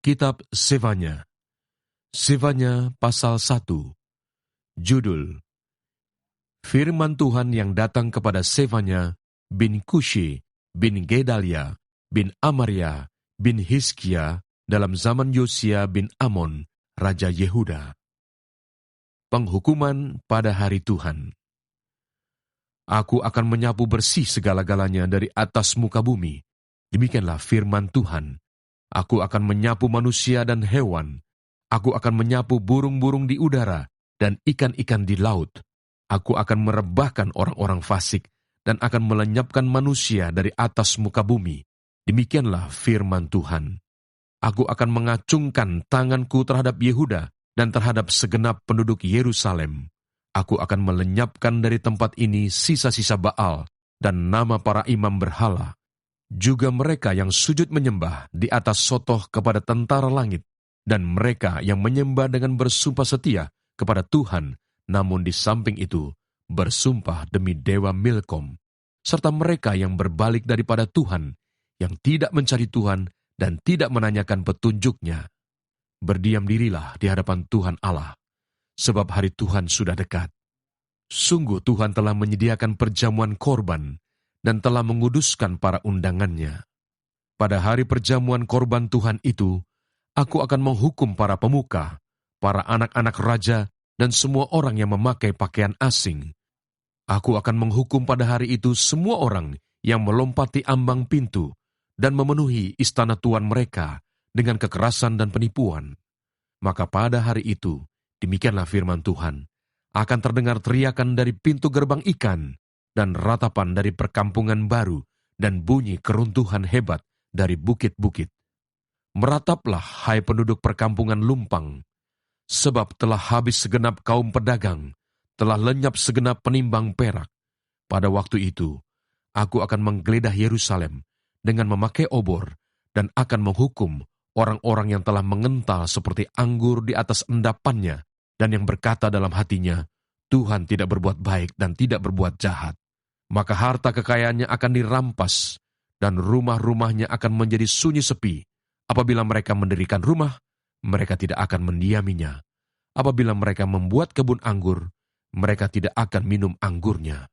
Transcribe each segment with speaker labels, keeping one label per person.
Speaker 1: Kitab Sefanya. Sefanya pasal 1. Judul: Firman Tuhan yang datang kepada Sefanya bin Kushi bin Gedalia bin Amaria bin Hizkia dalam zaman Yosia bin Amon, Raja Yehuda. Penghukuman pada hari Tuhan. Aku akan menyapu bersih segala-galanya dari atas muka bumi. Demikianlah firman Tuhan. Aku akan menyapu manusia dan hewan. Aku akan menyapu burung-burung di udara dan ikan-ikan di laut. Aku akan merebahkan orang-orang fasik dan akan melenyapkan manusia dari atas muka bumi. Demikianlah firman Tuhan. Aku akan mengacungkan tanganku terhadap Yehuda dan terhadap segenap penduduk Yerusalem. Aku akan melenyapkan dari tempat ini sisa-sisa Baal dan nama para imam berhala. Juga mereka yang sujud menyembah di atas sotoh kepada tentara langit, dan mereka yang menyembah dengan bersumpah setia kepada Tuhan, namun di samping itu bersumpah demi dewa Milkom, serta mereka yang berbalik daripada Tuhan, yang tidak mencari Tuhan dan tidak menanyakan petunjuknya. Berdiam dirilah di hadapan Tuhan Allah, sebab hari Tuhan sudah dekat. Sungguh Tuhan telah menyediakan perjamuan korban dan telah menguduskan para undangannya. Pada hari perjamuan korban Tuhan itu, aku akan menghukum para pemuka, para anak-anak raja, dan semua orang yang memakai pakaian asing. Aku akan menghukum pada hari itu semua orang yang melompati ambang pintu dan memenuhi istana tuan mereka dengan kekerasan dan penipuan. Maka pada hari itu, demikianlah firman Tuhan, akan terdengar teriakan dari pintu gerbang ikan, dan ratapan dari perkampungan baru, dan bunyi keruntuhan hebat dari bukit-bukit. Merataplah, hai penduduk perkampungan lumpang, sebab telah habis segenap kaum pedagang, telah lenyap segenap penimbang perak. Pada waktu itu, aku akan menggeledah Yerusalem dengan memakai obor, dan akan menghukum orang-orang yang telah mengental seperti anggur di atas endapannya, dan yang berkata dalam hatinya, Tuhan tidak berbuat baik dan tidak berbuat jahat. Maka harta kekayaannya akan dirampas, dan rumah-rumahnya akan menjadi sunyi sepi. Apabila mereka mendirikan rumah, mereka tidak akan mendiaminya. Apabila mereka membuat kebun anggur, mereka tidak akan minum anggurnya.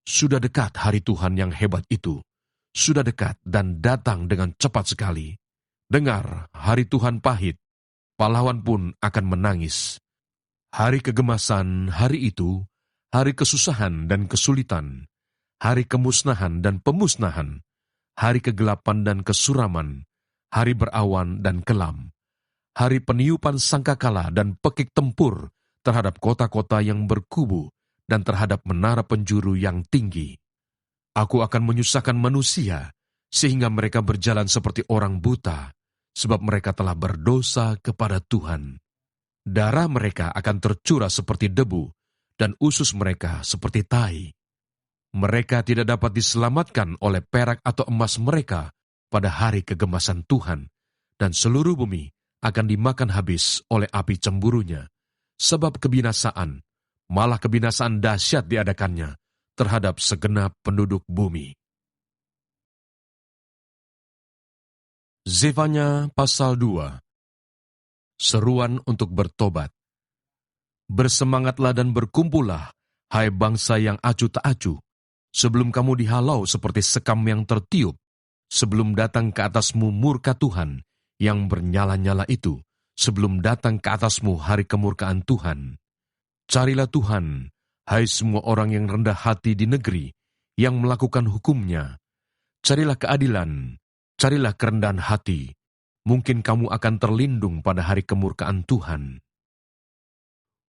Speaker 1: Sudah dekat hari Tuhan yang hebat itu. Sudah dekat dan datang dengan cepat sekali. Dengar, hari Tuhan pahit, pahlawan pun akan menangis. Hari kegemasan, hari itu, hari kesusahan dan kesulitan, hari kemusnahan dan pemusnahan, hari kegelapan dan kesuraman, hari berawan dan kelam, hari peniupan sangkakala dan pekik tempur terhadap kota-kota yang berkubu dan terhadap menara penjuru yang tinggi. Aku akan menyusahkan manusia, sehingga mereka berjalan seperti orang buta, sebab mereka telah berdosa kepada Tuhan. Darah mereka akan tercurah seperti debu, dan usus mereka seperti tai. Mereka tidak dapat diselamatkan oleh perak atau emas mereka pada hari kegemasan Tuhan, dan seluruh bumi akan dimakan habis oleh api cemburunya, sebab kebinasaan, malah kebinasaan dahsyat diadakannya terhadap segenap penduduk bumi. Sefanya pasal 2. Seruan untuk bertobat. Bersemangatlah dan berkumpullah, hai bangsa yang acuh tak acuh, sebelum kamu dihalau seperti sekam yang tertiup, sebelum datang ke atasmu murka Tuhan yang bernyala-nyala itu, sebelum datang ke atasmu hari kemurkaan Tuhan. Carilah Tuhan, hai semua orang yang rendah hati di negeri, yang melakukan hukumnya. Carilah keadilan, carilah kerendahan hati, mungkin kamu akan terlindung pada hari kemurkaan Tuhan.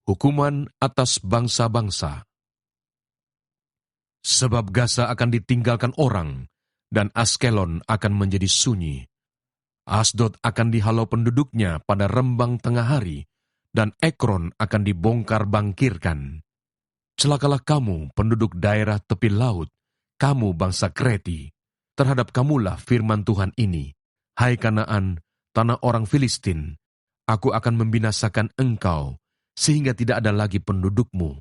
Speaker 1: Hukuman atas bangsa-bangsa. Sebab Gaza akan ditinggalkan orang, dan Askelon akan menjadi sunyi. Asdod akan dihalau penduduknya pada rembang tengah hari, dan Ekron akan dibongkar bangkirkan. Celakalah kamu, penduduk daerah tepi laut, kamu bangsa Kreti. Terhadap kamulah firman Tuhan ini, hai Kanaan, tanah orang Filistin, aku akan membinasakan engkau, sehingga tidak ada lagi pendudukmu.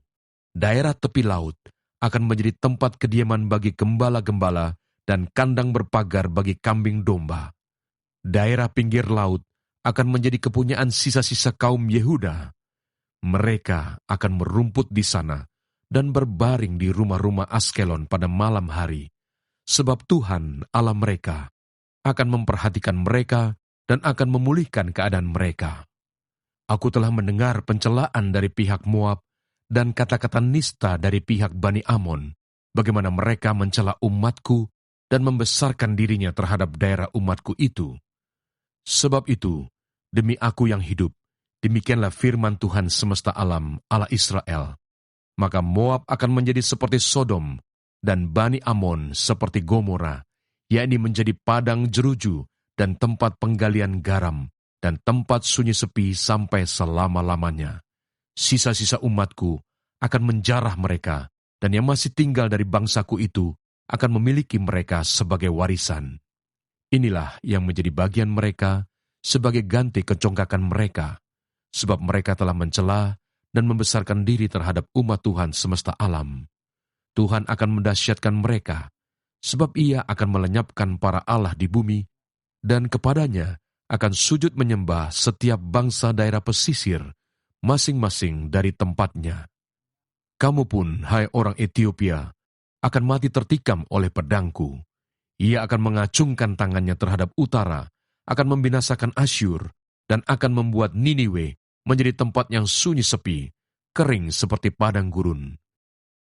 Speaker 1: Daerah tepi laut akan menjadi tempat kediaman bagi gembala-gembala dan kandang berpagar bagi kambing domba. Daerah pinggir laut akan menjadi kepunyaan sisa-sisa kaum Yehuda. Mereka akan merumput di sana dan berbaring di rumah-rumah Askelon pada malam hari, sebab Tuhan Allah mereka akan memperhatikan mereka dan akan memulihkan keadaan mereka. Aku telah mendengar pencelaan dari pihak Moab dan kata-kata nista dari pihak Bani Amon, bagaimana mereka mencela umatku dan membesarkan dirinya terhadap daerah umatku itu. Sebab itu, demi aku yang hidup, demikianlah firman Tuhan semesta alam, Allah Israel. Maka Moab akan menjadi seperti Sodom, dan Bani Amon seperti Gomora, yakni menjadi padang jeruju dan tempat penggalian garam, dan tempat sunyi sepi sampai selama-lamanya. Sisa-sisa umatku akan menjarah mereka, dan yang masih tinggal dari bangsaku itu akan memiliki mereka sebagai warisan. Inilah yang menjadi bagian mereka sebagai ganti kecongkakan mereka, sebab mereka telah mencela dan membesarkan diri terhadap umat Tuhan semesta alam. Tuhan akan mendahsyatkan mereka, sebab Ia akan melenyapkan para Allah di bumi, dan kepadanya akan sujud menyembah setiap bangsa daerah pesisir, masing-masing dari tempatnya. Kamu pun, hai orang Etiopia, akan mati tertikam oleh pedangku. Ia akan mengacungkan tangannya terhadap utara, akan membinasakan Asyur, dan akan membuat Niniwe menjadi tempat yang sunyi sepi, kering seperti padang gurun.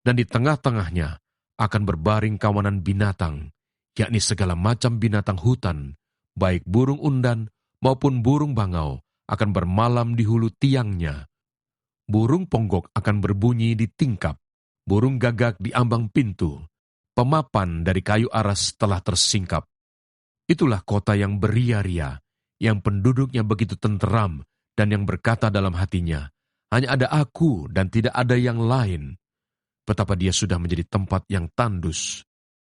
Speaker 1: Dan di tengah-tengahnya akan berbaring kawanan binatang, yakni segala macam binatang hutan, baik burung undan maupun burung bangau akan bermalam di hulu tiangnya. Burung ponggok akan berbunyi di tingkap, burung gagak di ambang pintu. Pemapan dari kayu aras telah tersingkap. Itulah kota yang beria-ria, yang penduduknya begitu tenteram dan yang berkata dalam hatinya, hanya ada aku dan tidak ada yang lain. Betapa dia sudah menjadi tempat yang tandus,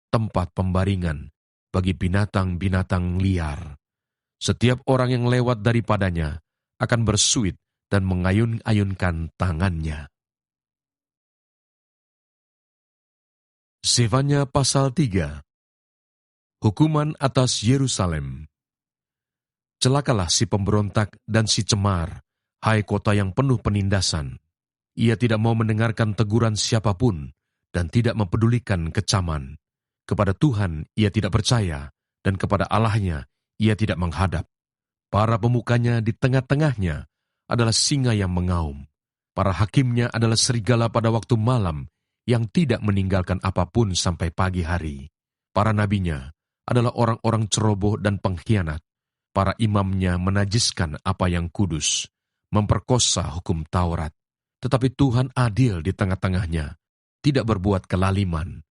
Speaker 1: tempat pembaringan bagi binatang-binatang liar. Setiap orang yang lewat daripadanya akan bersuit dan mengayun-ayunkan tangannya. Zefanya pasal 3. Hukuman atas Yerusalem. Celakalah si pemberontak dan si cemar, hai kota yang penuh penindasan. Ia tidak mau mendengarkan teguran siapapun dan tidak mempedulikan kecaman. Kepada Tuhan ia tidak percaya, dan kepada Allahnya ia tidak menghadap. Para pemukanya di tengah-tengahnya adalah singa yang mengaum. Para hakimnya adalah serigala pada waktu malam yang tidak meninggalkan apapun sampai pagi hari. Para nabinya adalah orang-orang ceroboh dan pengkhianat. Para imamnya menajiskan apa yang kudus, memperkosa hukum Taurat. Tetapi Tuhan adil di tengah-tengahnya, tidak berbuat kelaliman.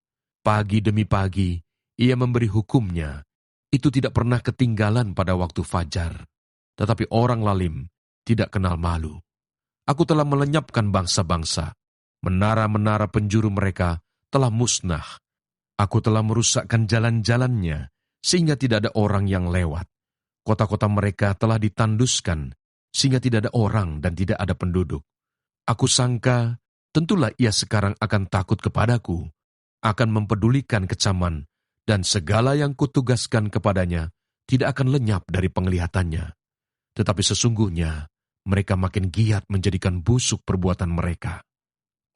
Speaker 1: Pagi demi pagi, Ia memberi hukumnya. Itu tidak pernah ketinggalan pada waktu fajar. Tetapi orang lalim tidak kenal malu. Aku telah melenyapkan bangsa-bangsa. Menara-menara penjuru mereka telah musnah. Aku telah merusakkan jalan-jalannya, sehingga tidak ada orang yang lewat. Kota-kota mereka telah ditanduskan, sehingga tidak ada orang dan tidak ada penduduk. Aku sangka, tentulah ia sekarang akan takut kepadaku, akan mempedulikan kecaman, dan segala yang kutugaskan kepadanya tidak akan lenyap dari penglihatannya. Tetapi sesungguhnya, mereka makin giat menjadikan busuk perbuatan mereka.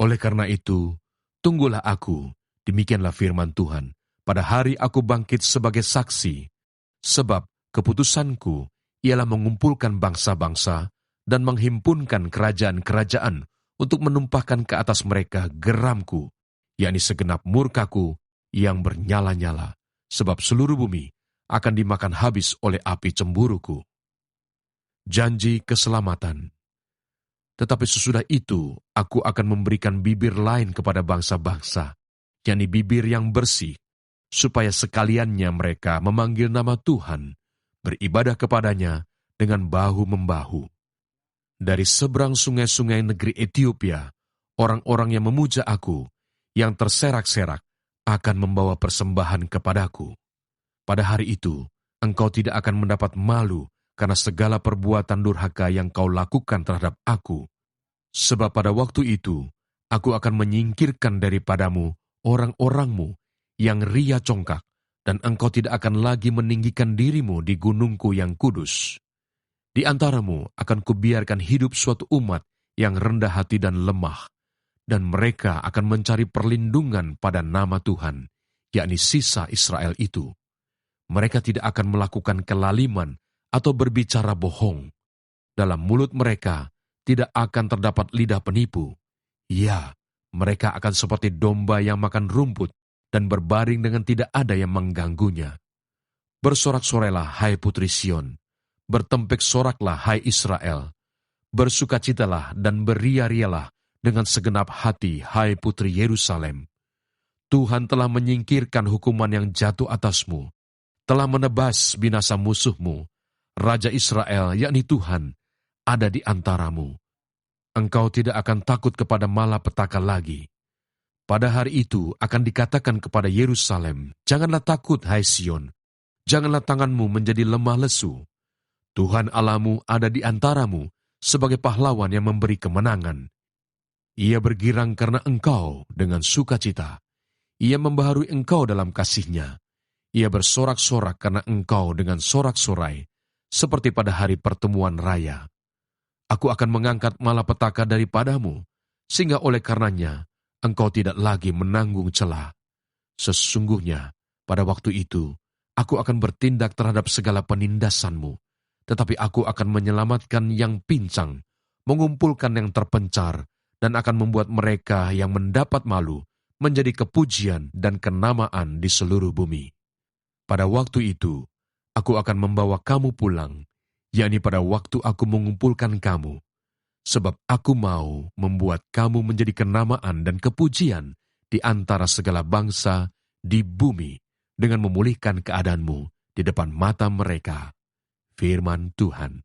Speaker 1: Oleh karena itu, tunggulah aku, demikianlah firman Tuhan, pada hari aku bangkit sebagai saksi, sebab keputusanku ialah mengumpulkan bangsa-bangsa dan menghimpunkan kerajaan-kerajaan untuk menumpahkan ke atas mereka geramku, yakni segenap murkaku yang bernyala-nyala, sebab seluruh bumi akan dimakan habis oleh api cemburuku. Janji keselamatan. Tetapi sesudah itu, aku akan memberikan bibir lain kepada bangsa-bangsa, yakni bibir yang bersih, supaya sekaliannya mereka memanggil nama Tuhan, beribadah kepadanya dengan bahu-membahu. Dari seberang sungai-sungai negeri Etiopia, orang-orang yang memuja aku, yang terserak-serak, akan membawa persembahan kepadaku. Pada hari itu, engkau tidak akan mendapat malu karena segala perbuatan durhaka yang kau lakukan terhadap aku. Sebab pada waktu itu, aku akan menyingkirkan daripadamu orang-orangmu yang ria congkak, dan engkau tidak akan lagi meninggikan dirimu di gunungku yang kudus. Di antaramu akan kubiarkan hidup suatu umat yang rendah hati dan lemah, dan mereka akan mencari perlindungan pada nama Tuhan, yakni sisa Israel itu. Mereka tidak akan melakukan kelaliman atau berbicara bohong. Dalam mulut mereka tidak akan terdapat lidah penipu. Ya, mereka akan seperti domba yang makan rumput dan berbaring dengan tidak ada yang mengganggunya. Bersorak-sorailah, hai putri Sion. Bertempik soraklah, hai Israel. Bersukacitalah dan beria-rialah dengan segenap hati, hai putri Yerusalem. Tuhan telah menyingkirkan hukuman yang jatuh atasmu, telah menebas binasa musuhmu. Raja Israel, yakni Tuhan, ada di antaramu. Engkau tidak akan takut kepada malapetaka lagi. Pada hari itu akan dikatakan kepada Yerusalem, janganlah takut, hai Sion. Janganlah tanganmu menjadi lemah lesu. Tuhan Allahmu ada di antaramu sebagai pahlawan yang memberi kemenangan. Ia bergirang karena engkau dengan sukacita. Ia membaharui engkau dalam kasih-Nya. Ia bersorak-sorak karena engkau dengan sorak-sorai, seperti pada hari pertemuan raya. Aku akan mengangkat malapetaka daripadamu, sehingga oleh karenanya engkau tidak lagi menanggung celah. Sesungguhnya, pada waktu itu, aku akan bertindak terhadap segala penindasanmu, tetapi aku akan menyelamatkan yang pincang, mengumpulkan yang terpencar, dan akan membuat mereka yang mendapat malu menjadi kepujian dan kenamaan di seluruh bumi. Pada waktu itu, aku akan membawa kamu pulang, yakni pada waktu aku mengumpulkan kamu, sebab aku mau membuat kamu menjadi kenamaan dan kepujian di antara segala bangsa di bumi dengan memulihkan keadaanmu di depan mata mereka. Firman Tuhan.